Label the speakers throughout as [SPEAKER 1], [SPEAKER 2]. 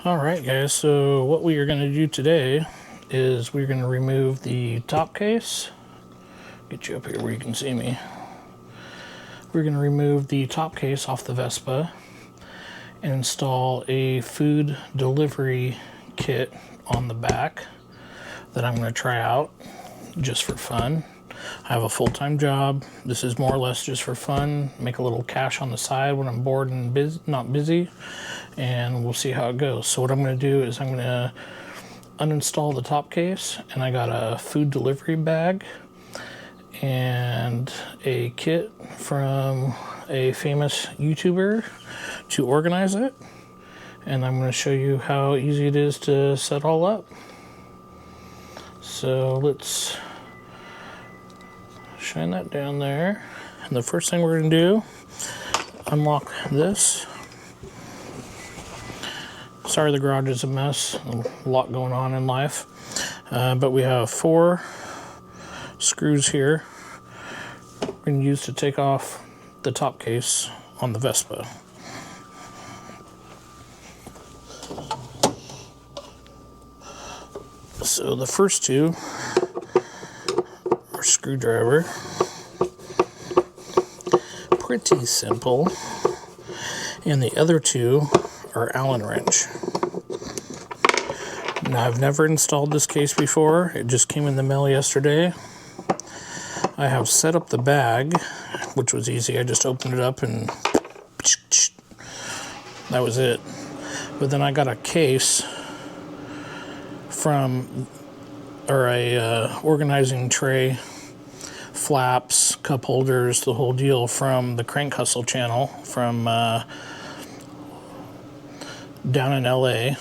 [SPEAKER 1] Alright guys, so what we are going to do today is we're going to remove the top case. Get you up here where you can see me. We're going to remove the top case off the Vespa and install a food delivery kit on the back that I'm going to try out just for fun. I have a full-time job. This is more or less just for fun. Make a little cash on the side when I'm bored and not busy, and we'll see how it goes. So what I'm going to do is I'm going to uninstall the top case, and I got a food delivery bag and a kit from a famous YouTuber to organize it, and I'm going to show you how easy it is to set all up. So let's shine that down there, and the first thing we're going to do, unlock this. Sorry the garage is a mess, a lot going on in life, but we have 4 screws here we're going to use to take off the top case on the Vespa. So the first 2 are screwdriver. Pretty simple. And the other 2 are Allen wrench. Now I've never installed this case before. It just came in the mail yesterday. I have set up the bag, which was easy. I just opened it up and that was it. But then I got a case from, or a organizing tray, flaps, cup holders, the whole deal, from the Crank Hustle channel from down in LA. You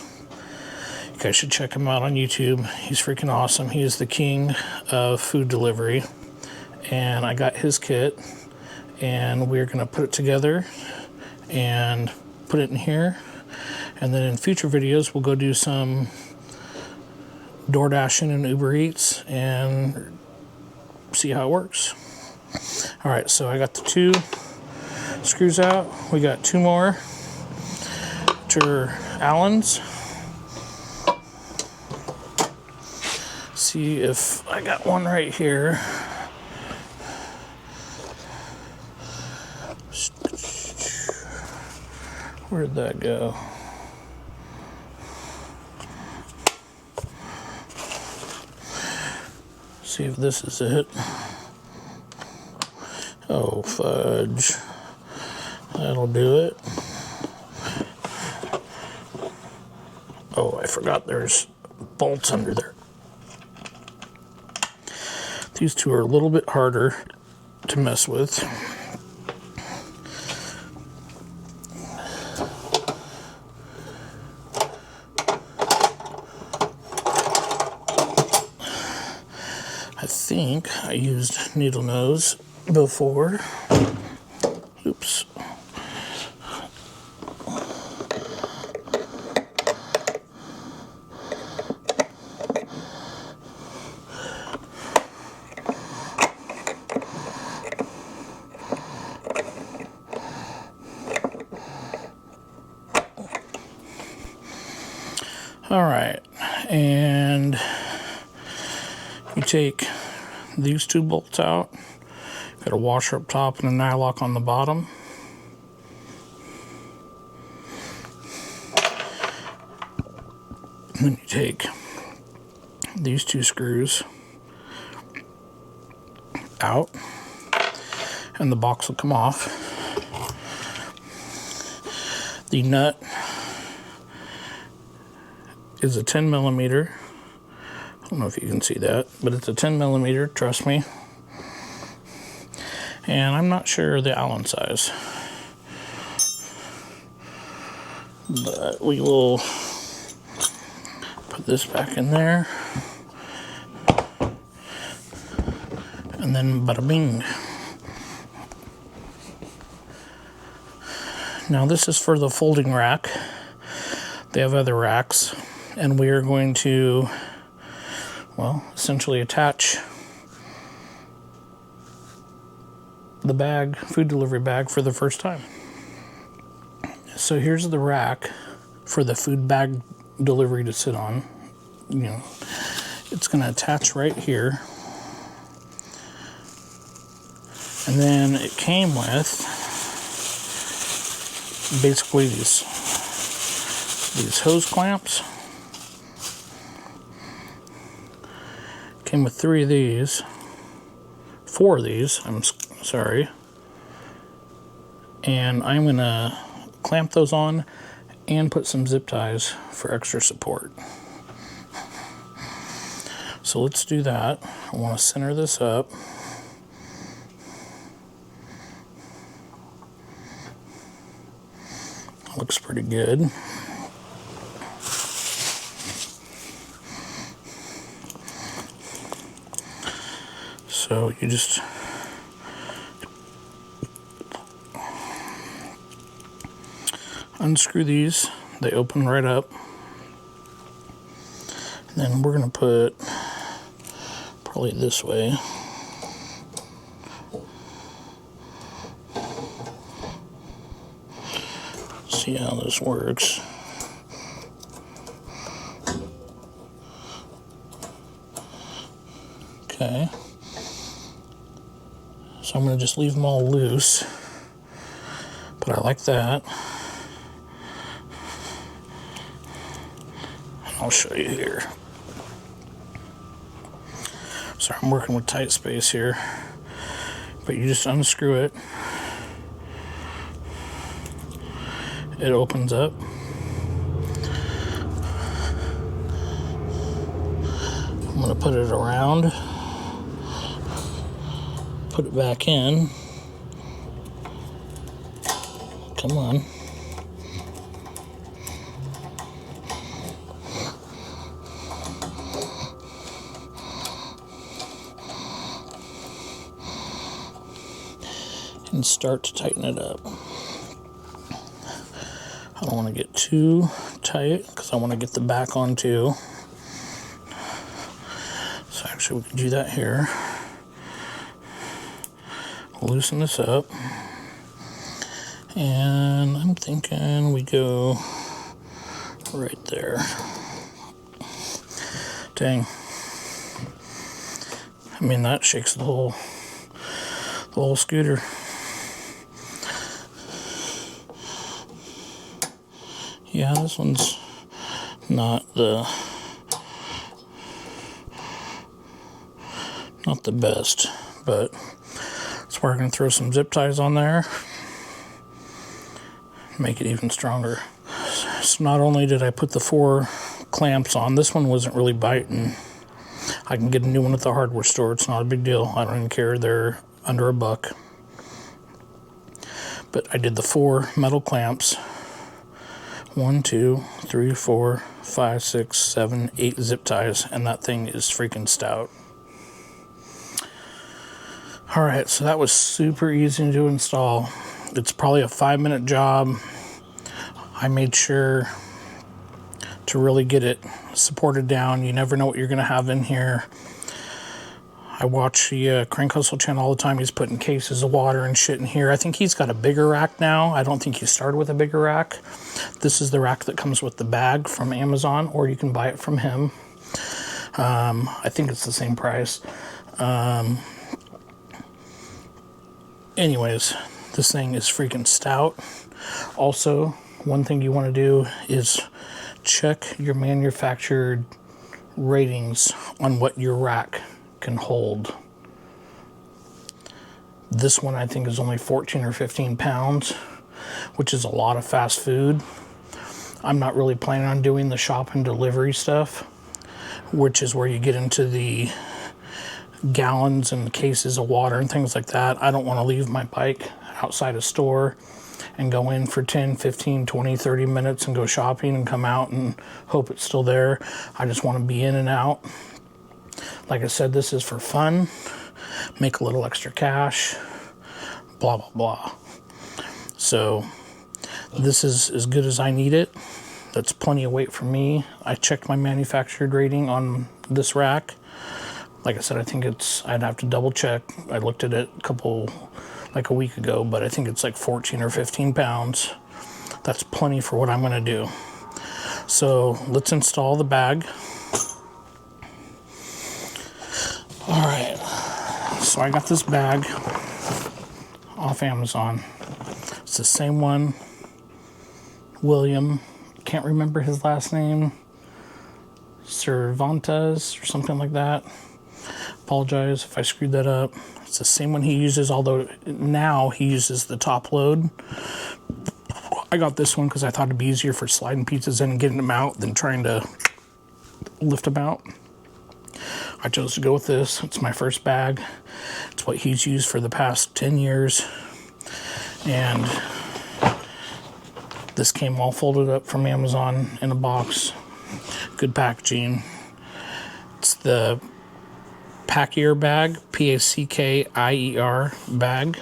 [SPEAKER 1] guys should check him out on YouTube. He's freaking awesome. He is the king of food delivery. And I got his kit, and we're gonna put it together and put it in here. And then in future videos, we'll go do some DoorDashing and Uber Eats and see how it works. All right, so I got the 2 screws out. We got 2 more, which are Allen's. See if I got one right here. Where'd that go? See if this is it. Oh, fudge. That'll do it. Oh, I forgot there's bolts under there. These 2 are a little bit harder to mess with. I think I used needle nose before. Oops. All right, and you take these 2 bolts out. Got a washer up top and a nylock on the bottom. And then you take these 2 screws out, and the box will come off. The nut is a 10 millimeter. I don't know if you can see that, but it's a 10 millimeter, trust me. And I'm not sure the Allen size, but we will put this back in there, and then bada bing. Now this is for the folding rack. They have other racks, and we are going to, well, essentially attach the bag, food delivery bag, for the first time. So here's the rack for the food bag delivery to sit on. You know, it's going to attach right here. And then it came with basically these hose clamps. Came with 3 of these, 4 of these, I'm sorry. And I'm gonna clamp those on and put some zip ties for extra support. So let's do that. I want to center this up. Looks pretty good. So you just unscrew these, they open right up. And then we're going to put probably this way. See how this works. Okay. So I'm going to just leave them all loose, but I like that. I'll show you here. Sorry, I'm working with tight space here, but you just unscrew it. It opens up. I'm going to put it around. Put it back in. Come on. And start to tighten it up. I don't want to get too tight because I want to get the back on too. So actually we can do that here. Loosen this up, and I'm thinking we go right there. Dang. I mean, that shakes the whole scooter. Yeah, this one's not the best, but so we're going to throw some zip ties on there, make it even stronger. So not only did I put the 4 clamps on, this one wasn't really biting. I can get a new one at the hardware store. It's not a big deal. I don't even care. They're under $1. But I did the 4 metal clamps. 1, 2, 3, 4, 5, 6, 7, 8 zip ties, and that thing is freaking stout. Alright, so that was super easy to install. It's probably a 5-minute job. I made sure to really get it supported down. You never know what you're going to have in here. I watch the Crank Hustle channel all the time. He's putting cases of water and shit in here. I think he's got a bigger rack now. I don't think he started with a bigger rack. This is the rack that comes with the bag from Amazon, or you can buy it from him. I think it's the same price. Anyways, this thing is freaking stout. Also, one thing you want to do is check your manufactured ratings on what your rack can hold. This one I think is only 14 or 15 pounds, which is a lot of fast food. I'm not really planning on doing the shop and delivery stuff, which is where you get into the gallons and cases of water and things like that. I don't want to leave my bike outside a store and go in for 10, 15, 20, 30 minutes and go shopping and come out and hope it's still there. I just want to be in and out. Like I said, this is for fun, make a little extra cash, blah, blah, blah. So this is as good as I need it. That's plenty of weight for me. I checked my manufactured rating on this rack. Like I said, I think I'd have to double check. I looked at it like a week ago, but I think it's like 14 or 15 pounds. That's plenty for what I'm gonna do. So let's install the bag. All right, so I got this bag off Amazon. It's the same one, William, can't remember his last name, Cervantes or something like that. Apologize if I screwed that up. It's the same one he uses, although now he uses the top load. I got this one because I thought it'd be easier for sliding pizzas in and getting them out than trying to lift them out. I chose to go with this. It's my first bag. It's what he's used for the past 10 years. And this came all folded up from Amazon in a box. Good packaging. It's the Packier bag, P-A-C-K-I-E-R bag.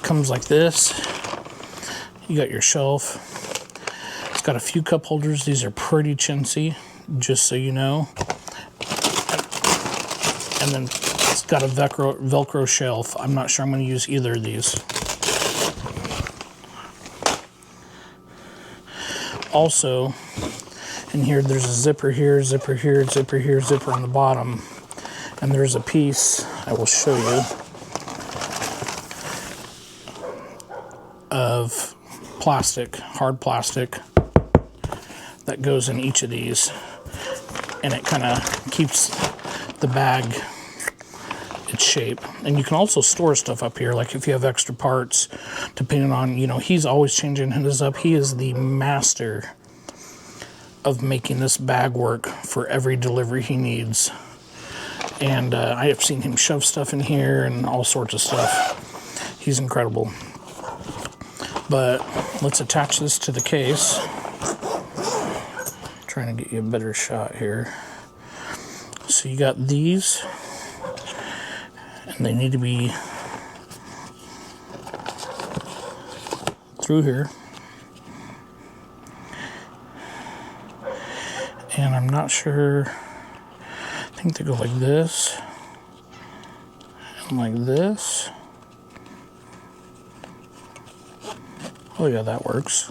[SPEAKER 1] Comes like this. You got your shelf. It's got a few cup holders. These are pretty chintzy, just so you know. And then it's got a Velcro shelf. I'm not sure I'm going to use either of these. Also, in here, there's a zipper here, zipper here, zipper here, zipper on the bottom. And there's a piece, I will show you, of plastic, hard plastic, that goes in each of these. And it kind of keeps the bag its shape. And you can also store stuff up here, like if you have extra parts, depending on, you know, he's always changing his up. He is the master of making this bag work for every delivery he needs. And I have seen him shove stuff in here and all sorts of stuff. He's incredible. But let's attach this to the case. Trying to get you a better shot here. So you got these, and they need to be through here. And I'm not sure, I think they go like this, and like this. Oh yeah, that works.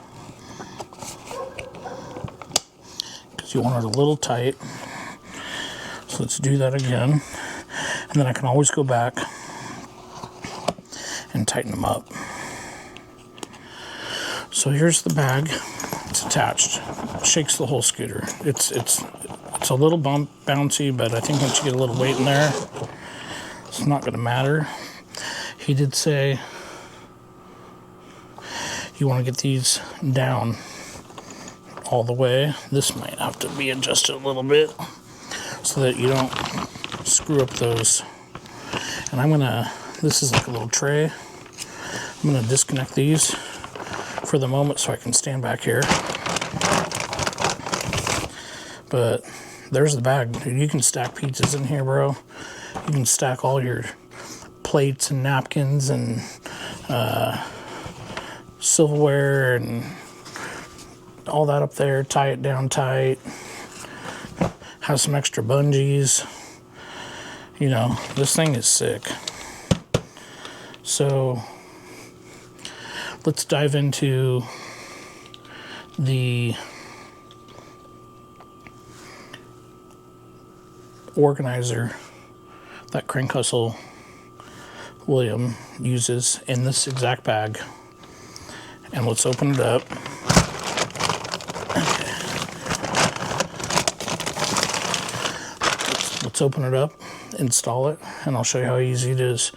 [SPEAKER 1] Because you want it a little tight. So let's do that again. And then I can always go back and tighten them up. So here's the bag. It's attached. It shakes the whole scooter. It's a little bouncy, but I think once you get a little weight in there, it's not going to matter. He did say you want to get these down all the way. This might have to be adjusted a little bit so that you don't screw up those. And I'm gonna, this is like a little tray. I'm gonna disconnect these for the moment so I can stand back here. But there's the bag. Dude, you can stack pizzas in here, bro. You can stack all your plates and napkins and silverware and all that up there. Tie it down tight. Have some extra bungees. You know, this thing is sick. So let's dive into the organizer that Crank Hustle William uses in this exact bag. And let's open it up. Okay. Let's open it up, install it, and I'll show you how easy it is.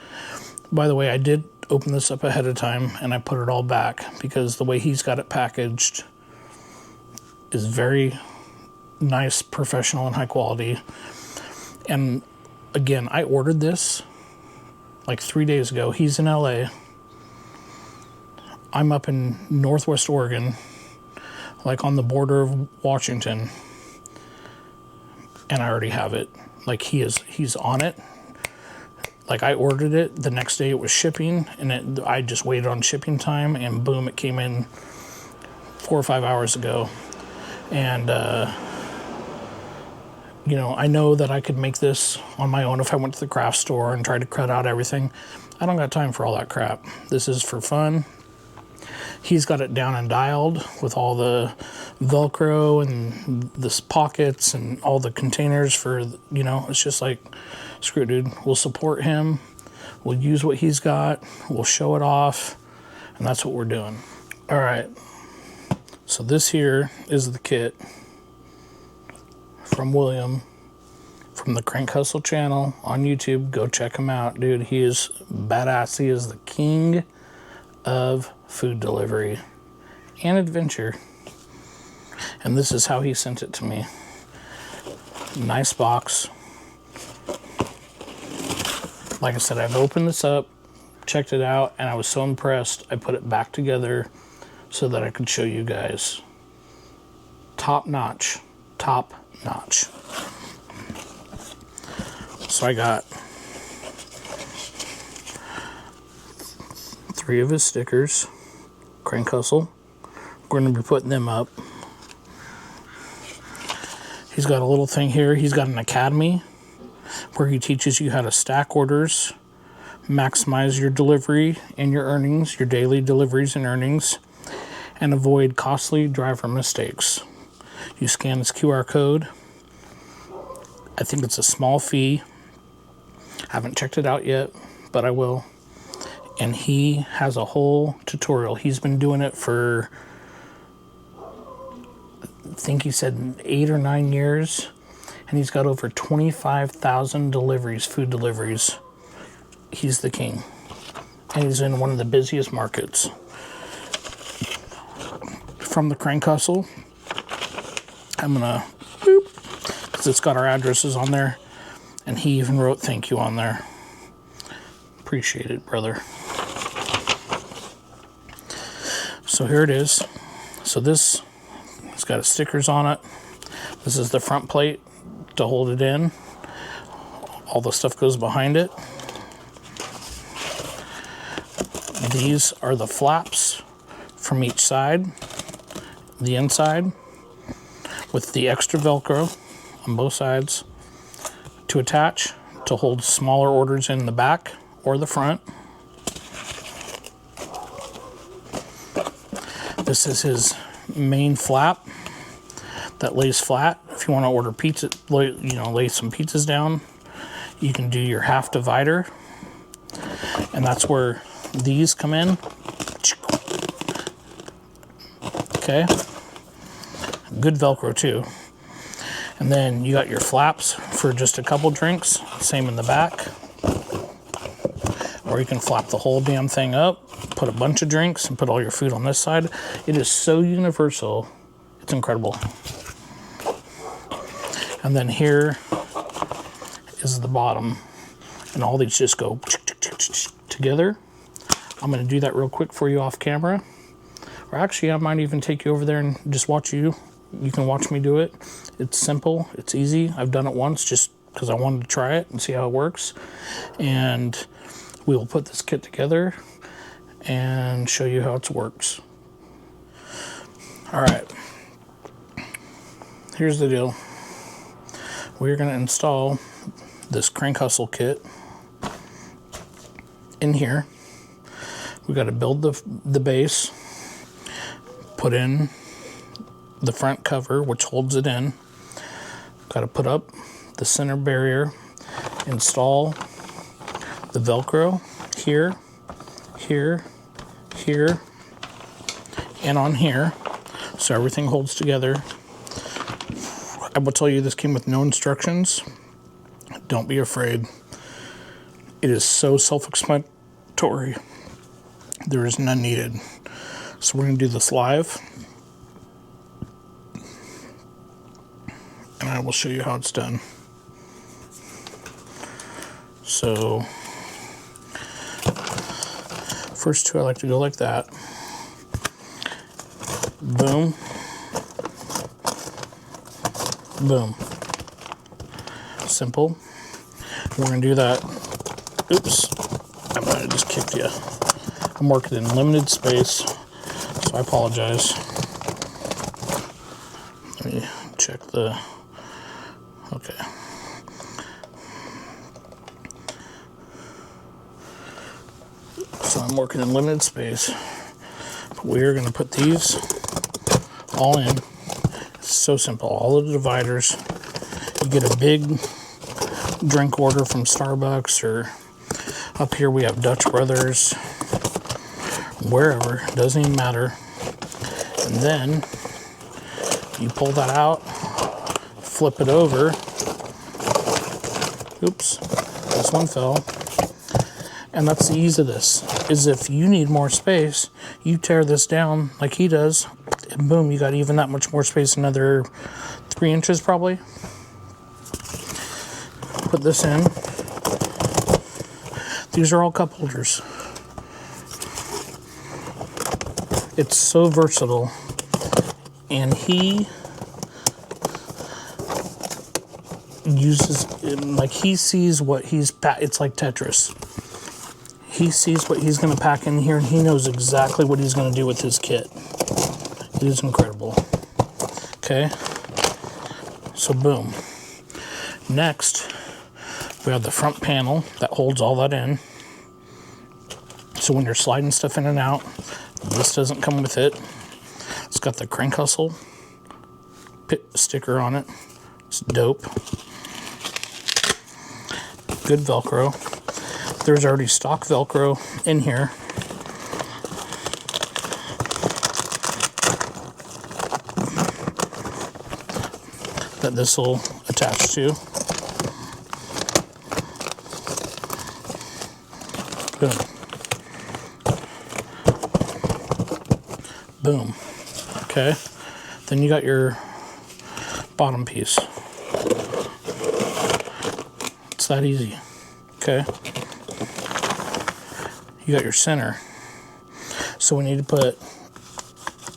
[SPEAKER 1] By the way, I did open this up ahead of time and I put it all back because the way he's got it packaged is very nice, professional, and high quality. And again, I ordered this like 3 days ago. He's in LA. I'm up in Northwest Oregon, like on the border of Washington, and I already have it. Like he's on it. Like I ordered it, the next day it was shipping, and I just waited on shipping time, and boom, it came in 4 or 5 hours ago. And you know, I know that I could make this on my own if I went to the craft store and tried to cut out everything. I don't got time for all that crap. This is for fun. He's got it down and dialed with all the Velcro and the pockets and all the containers for, you know, it's just like, screw it, dude. We'll support him. We'll use what he's got. We'll show it off. And that's what we're doing. All right. So this here is the kit from William from the Crank Hustle channel on YouTube. Go check him out, dude. He is badass. He is the king of food delivery and adventure. And this is how he sent it to me. Nice box. Like I said, I've opened this up, checked it out, and I was so impressed I put it back together so that I could show you guys. Top notch. Top notch. So I got 3 of his stickers, Crank Hustle. We're going to be putting them up. He's got a little thing here. He's got an academy where he teaches you how to stack orders, maximize your delivery and your earnings, your daily deliveries and earnings, and avoid costly driver mistakes. You scan this QR code. I think it's a small fee. I haven't checked it out yet, but I will. And he has a whole tutorial. He's been doing it for, I think he said 8 or 9 years. And he's got over 25,000 deliveries, food deliveries. He's the king. And he's in one of the busiest markets. From the Crank Hustle, I'm gonna, because it's got our addresses on there. And he even wrote thank you on there. Appreciate it, brother. So here it is. So this, it's got stickers on it. This is the front plate to hold it in. All the stuff goes behind it. These are the flaps from each side, the inside, with the extra Velcro on both sides to attach to hold smaller orders in the back or the front. This is his main flap that lays flat. If you want to order pizza, you know, lay some pizzas down, you can do your half divider, and that's where these come in. Okay, good Velcro too. And then you got your flaps for just a couple drinks, same in the back. Or you can flap the whole damn thing up, put a bunch of drinks, and put all your food on this side. It is so universal, it's incredible. And then here is the bottom, and all these just go together. I'm gonna do that real quick for you off camera. Or actually, I might even take you over there and just watch you. You can watch me do it. It's simple, it's easy. I've done it once just because I wanted to try it and see how it works. And we will put this kit together and show you how it works. All right, here's the deal. We're gonna install this Crank Hustle kit in here. We got to build the base, put in the front cover, which holds it in. Got to put up the center barrier, install the Velcro here, here, here, and on here, so everything holds together. I will tell you, this came with no instructions. Don't be afraid. It is so self-explanatory. There is none needed. So we're going to do this live. And I will show you how it's done. So, first two I like to go like that. Boom. Boom. Simple. We're going to do that. Oops. I might have just kicked you. I'm working in limited space, so I apologize. Let me check the Okay. So I'm working in limited space. We're going to put these all in. It's so simple. All of the dividers. You get a big drink order from Starbucks, or up here we have Dutch Brothers, wherever, doesn't even matter. And then you pull that out, flip it over. Oops, this one fell. And that's the ease of this, is if you need more space, you tear this down like he does, and boom, you got even that much more space, another 3 inches probably. Put this in. These are all cup holders. It's so versatile. And he uses, like, he sees what he's, it's like Tetris. He sees what he's going to pack in here, and he knows exactly what he's going to do with his kit. It is incredible. Okay. So boom. Next, we have the front panel that holds all that in. So when you're sliding stuff in and out, this doesn't come with it. It's got the Crank Hustle sticker on it. It's dope. Good Velcro. There's already stock Velcro in here. That this will attach to. Boom. Boom. Okay. Then you got your bottom piece. It's that easy. Okay. You got your center. So we need to put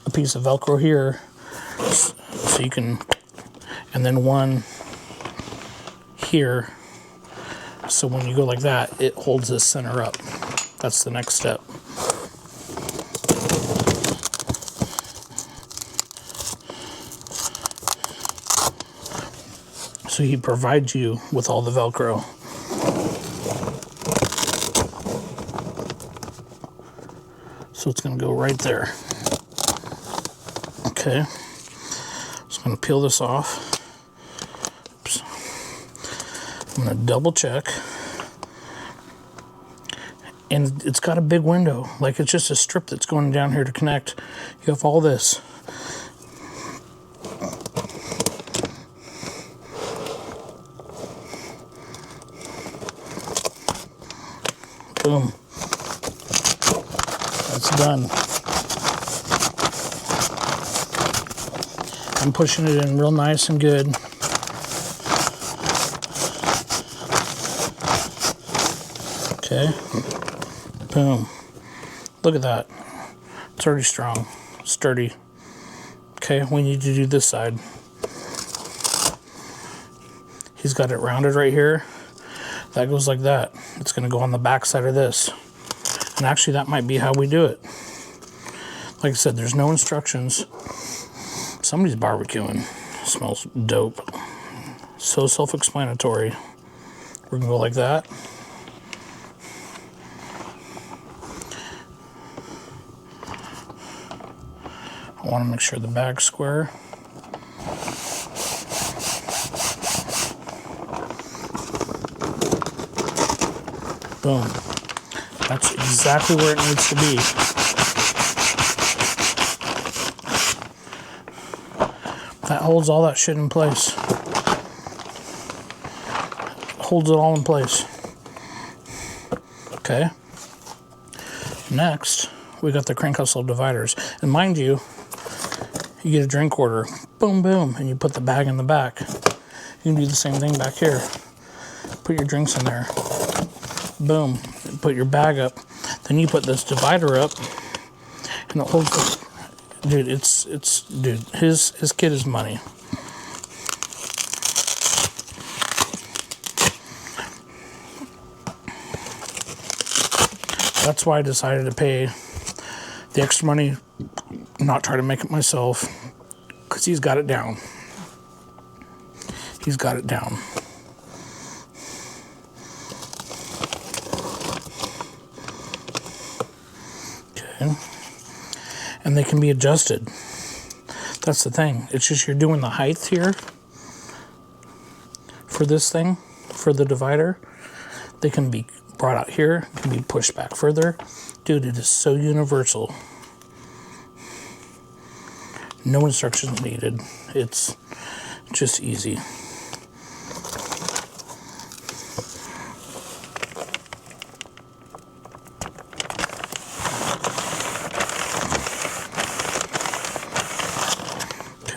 [SPEAKER 1] a piece of Velcro here so you can, and then one here. So when you go like that, it holds this center up. That's the next step. So he provides you with all the Velcro. So it's going to go right there. Okay. So I'm going to peel this off. Oops. I'm going to double check. And it's got a big window. Like, it's just a strip that's going down here to connect. You have all this. Boom. That's done. I'm pushing it in real nice and good. Okay. Boom. Look at that. It's already strong, sturdy. Okay, we need to do this side. He's got it rounded right here. That goes like that. It's going to go on the back side of this. And actually, that might be how we do it. Like I said, there's no instructions. Somebody's barbecuing. Smells dope. So self-explanatory. We're going to go like that. I want to make sure the bag's square. Boom. That's exactly where it needs to be. That holds all that shit in place. Holds it all in place. Okay. Next, we got the Crank Hustle dividers. And mind you, you get a drink order. Boom, boom. And you put the bag in the back. You can do the same thing back here. Put your drinks in there. Boom. Put your bag up. Then you put this divider up, and it holds the, dude, dude, his kit is money. That's why I decided to pay the extra money, not try to make it myself, because he's got it down. He's got it down. Okay. And they can be adjusted. That's the thing. It's just you're doing the height here for this thing, for the divider. They can be brought out here, can be pushed back further. Dude, it is so universal. No instructions needed. It's just easy.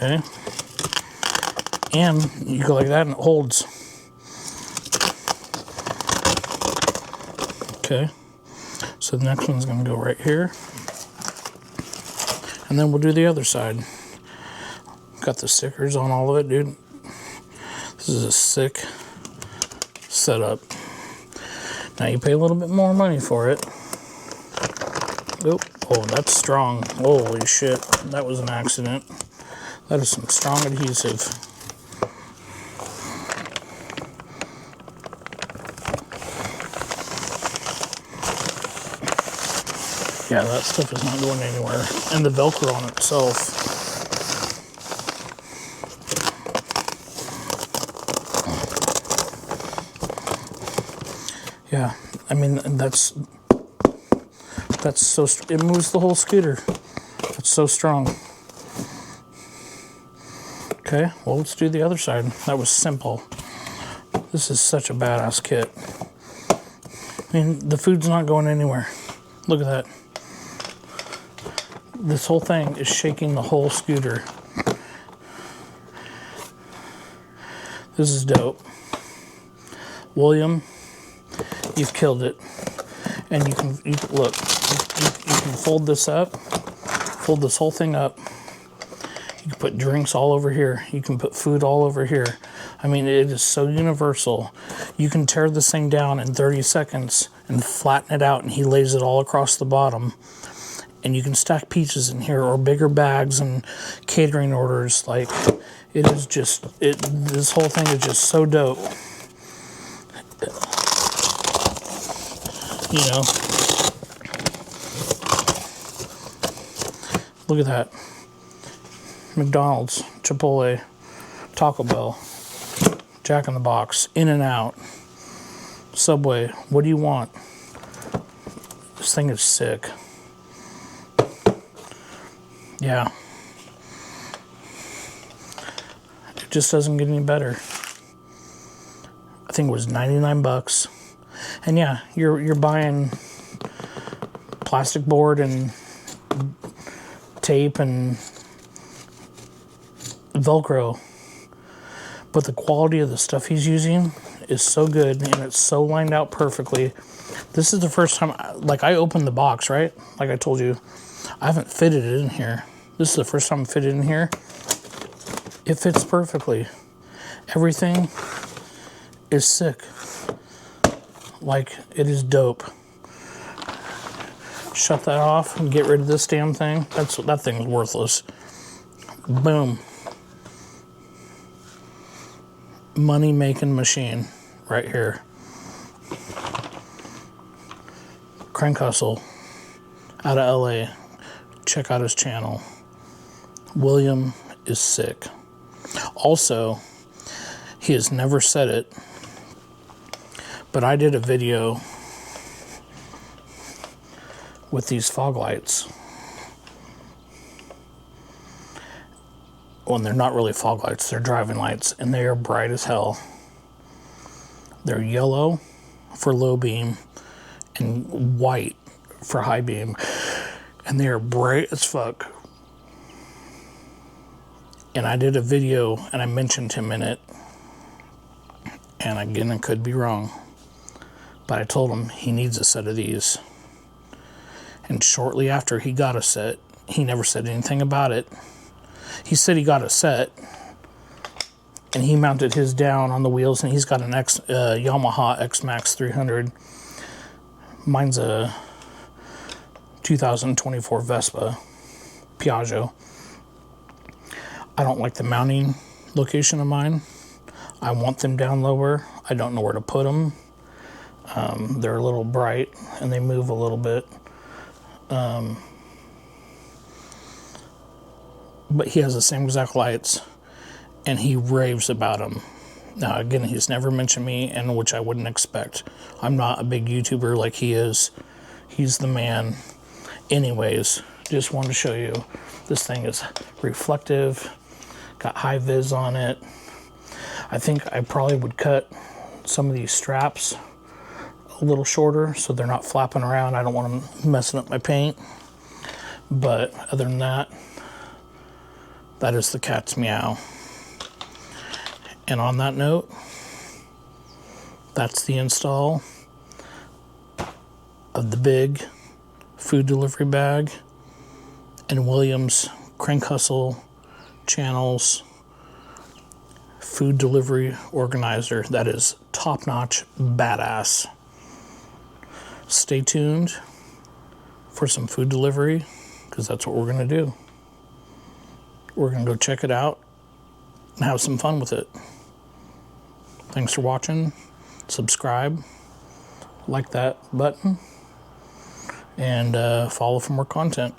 [SPEAKER 1] Okay. And you go like that and it holds. Okay. So the next one's going to go right here. And then we'll do the other side. Got the stickers on all of it, dude. This is a sick setup. Now you pay a little bit more money for it. Oop. Oh, that's strong. Holy shit. That was an accident. That is some strong adhesive. Yeah, that stuff is not going anywhere. And the Velcro on itself. Yeah, I mean, that's so, it moves the whole scooter. It's so strong. Okay, well, let's do the other side. That was simple. This is such a badass kit. I mean, the food's not going anywhere. Look at that. This whole thing is shaking the whole scooter. This is dope. William, you've killed it. And you can look, you can fold this up, fold this whole thing up. You can put drinks all over here. You can put food all over here. I mean, it is so universal. You can tear this thing down in 30 seconds and flatten it out, and he lays it all across the bottom. And you can stack pizzas in here or bigger bags and catering orders. Like, it is just, this whole thing is just so dope. You know, look at that. McDonald's, Chipotle, Taco Bell, Jack in the Box, In-N-Out, Subway. What do you want? This thing is sick. Yeah. It just doesn't get any better. I think it was 99 bucks. And yeah, you're buying plastic board and tape and Velcro, but the quality of the stuff he's using is so good, and it's so lined out perfectly. This is the first time, like, I opened the box, right? Like I told you, I haven't fitted it in here. This is the first time I fit it in here. It fits perfectly. Everything is sick. Like, it is dope. Shut that off and get rid of this damn thing. That thing's worthless. Boom. Money making machine right here. Crank Hustle out of LA. Check out his channel. William is sick. Also, he has never said it, but I did a video with these fog lights. Well, they're not really fog lights, they're driving lights, and they are bright as hell. They're yellow for low beam and white for high beam, and they are bright as fuck. And I did a video and I mentioned him in it, and again, I could be wrong, but I told him he needs a set of these. And shortly after he got a set, he never said anything about it. He said he got a set, and he mounted his down on the wheels, and he's got an Yamaha X-Max 300. Mine's a 2024 Vespa Piaggio. I don't like the mounting location of mine. I want them down lower. I don't know where to put them. They're a little bright and they move a little bit. But he has the same exact lights and he raves about them. Now, again, he's never mentioned me, and which I wouldn't expect. I'm not a big YouTuber like he is. He's the man. Anyways, just wanted to show you. This thing is reflective, got high vis on it. I think I probably would cut some of these straps a little shorter so they're not flapping around. I don't want them messing up my paint. But other than that, that is the cat's meow. And on that note, that's the install of the big food delivery bag and Williams Crank Hustle Channels food delivery organizer. That is top-notch badass. Stay tuned for some food delivery, because that's what we're going to do. We're going to go check it out and have some fun with it. Thanks for watching. Subscribe, like that button, and follow for more content.